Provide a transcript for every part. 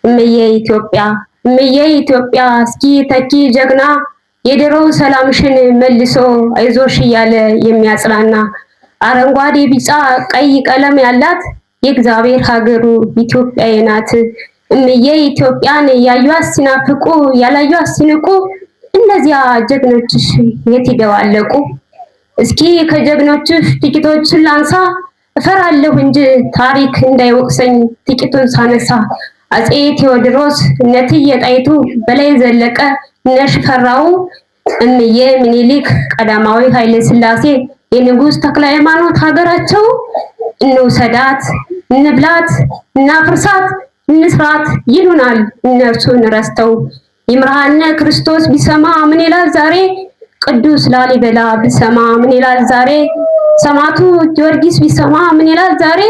እምዬ ኢትዮጵያ እስኪ ተኪ ጀግና የድሮ ሰላምሽን መልሶ አይዞሽ እያለ የሚያጽናና አረንጓዴ ቢጫ ቀይ ቀለም ያላት የእግዚአብሔር ሀገሩ ኢትዮጵያዬ ናት። እምዬ ኢትዮጵያን ያዩት ሲናፍቁ ያላዩት ሲንቁ እነዚያ ጀግኖችሽ የት ይደዋለቁ? እስኪ ከጀግኖችሽ ጥቂቶችን ላንሳ እፈራለሁ እንጂ ታሪክ እንዳይወቅሰኝ ጥቂቱን ሳነሳ አፄ ቴዎድሮስ፣ እነ እቴጌ ጣይቱ፣ በላይ ዘለቀ፣ እነ ሽፈራው፣ እምዬ ምኒልክ፣ ቀዳማዊ ኃይለ ሥላሴ የንጉሥ ተክለ ሃይማኖት ሀገራቸው እንውሰዳት፣ እንብላት፣ እናፍርሳት፣ እንስራት ይሉናል እነርሱን ረስተው። ይምርሃነ ክርስቶስ ቢሰማ ምን ይላል ዛሬ? ቅዱስ ላሊበላ ቢሰማ ምን ይላል ዛሬ? ሰማዕቱ ጊዮርጊስ ቢሰማ ምን ይላል ዛሬ?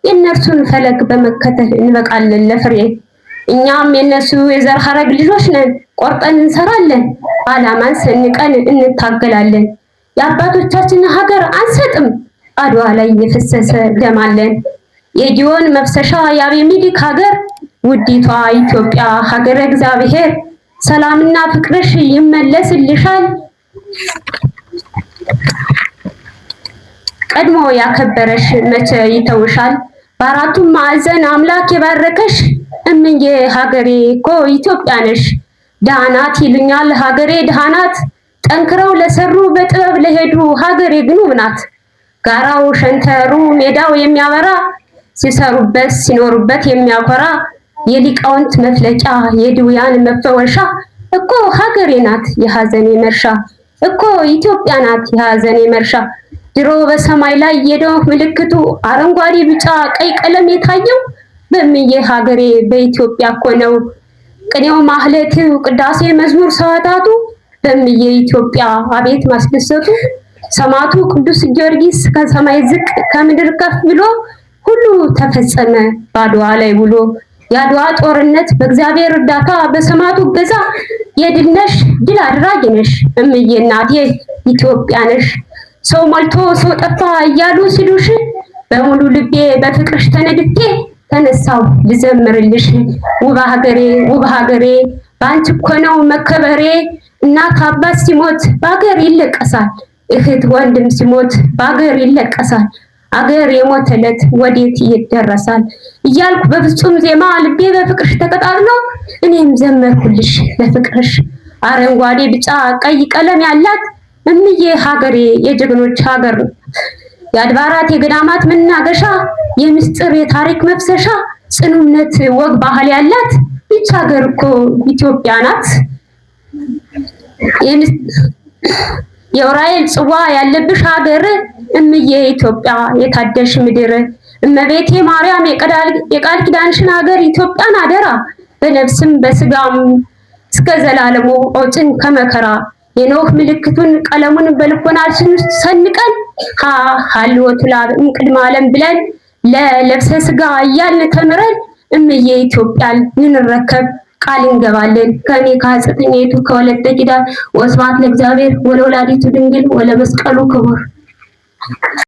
የእነርሱን ፈለግ በመከተል እንበቃለን ለፍሬ። እኛም የነሱ የዘር ሐረግ ልጆች ነን፣ ቆርጠን እንሰራለን፣ ዓላማን ሰንቀን እንታገላለን። የአባቶቻችን ሀገር አንሰጥም፣ አድዋ ላይ የፈሰሰ ደም አለን። የጊዮን መፍሰሻ የአቤሜሌክ ሀገር ውዲቷ ኢትዮጵያ ሀገረ እግዚአብሔር ሰላምና ፍቅርሽ ይመለስልሻል። ቀድሞ ያከበረሽ መቼ ይተውሻል? በአራቱም ማዕዘን አምላክ የባረከሽ እምዬ ሀገሬ እኮ ኢትዮጵያ ነሽ። ድሃ ናት ይሉኛል ሀገሬ ድሃ ናት፣ ጠንክረው ለሰሩ በጥበብ ለሄዱ ሀገሬ ግን ውብ ናት። ጋራው ሸንተሩ ሜዳው የሚያበራ ሲሰሩበት ሲኖሩበት የሚያኮራ የሊቃውንት መፍለቂያ የድውያን መፈወሻ እኮ ሀገሬ ናት የሐዘኔ መርሻ እኮ ኢትዮጵያ ናት የሐዘኔ መርሻ። ድሮ በሰማይ ላይ የዶፍ ምልክቱ አረንጓዴ ቢጫ ቀይ ቀለም የታየው በእምዬ ሀገሬ በኢትዮጵያ እኮ ነው። ቅኔው ማህሌቱ ቅዳሴ መዝሙር ሰዋዕታቱ በእምዬ ኢትዮጵያ አቤት ማስደሰቱ። ሰማዕቱ ቅዱስ ጊዮርጊስ ከሰማይ ዝቅ ከምድር ከፍ ብሎ ሁሉ ተፈጸመ በአድዋ ላይ ውሎ። የአድዋ ጦርነት በእግዚአብሔር እርዳታ በሰማዕቱ እገዛ የድል ነሽ ድል አድራጊ ነሽ እምዬ እናቴ ኢትዮጵያ ነሽ። ሰው ሞልቶ ሰው ጠፋ እያሉ ሲሉሽ በሙሉ ልቤ በፍቅርሽ ተነድፌ ተነሳው ልዘምርልሽ። ውብ ሀገሬ በአንቺ እኮ ነው መከበሬ። እናት አባት ሲሞት በአገር ይለቀሳል፣ እህት ወንድም ሲሞት በአገር ይለቀሳል። አገር የሞተለት ወዴት ይደረሳል? እያልኩ በፍጹም ዜማ ልቤ በፍቅርሽ ተቀጣጥሎ እኔም ዘመርኩልሽ ለፍቅርሽ። አረንጓዴ ቢጫ ቀይ ቀለም ያላት እምዬ ሀገሬ የጀግኖች ሀገር ነው። የአድባራት የገዳማት መናገሻ የምስጢር የታሪክ መፍሰሻ ጽኑነት ወግ ባህል ያላት ይህች ሀገር እኮ ኢትዮጵያ ናት። የዑራኤል ጽዋ ያለብሽ ሀገር እምዬ ኢትዮጵያ የታደሽ ምድር። እመቤቴ ማርያም የቃል ኪዳንሽን ሀገር ኢትዮጵያን አደራ በነፍስም በስጋም እስከ ዘላለሙ አውጭን ከመከራ። የኖህ ምልክቱን ቀለሙን በልቦናችን ውስጥ ሰንቀን ሀልወቱ ለአብም ቅድመ ዓለም ብለን ለለብሰ ስጋ እያልን ተምረን እምዬ ኢትዮጵያን ልንረከብ ቃል እንገባለን። ከኔ ከሐሰተኛይቱ ከወለተ ኪዳን ወስብሐት ለእግዚአብሔር ወለወላዲቱ ድንግል ወለመስቀሉ ክቡር።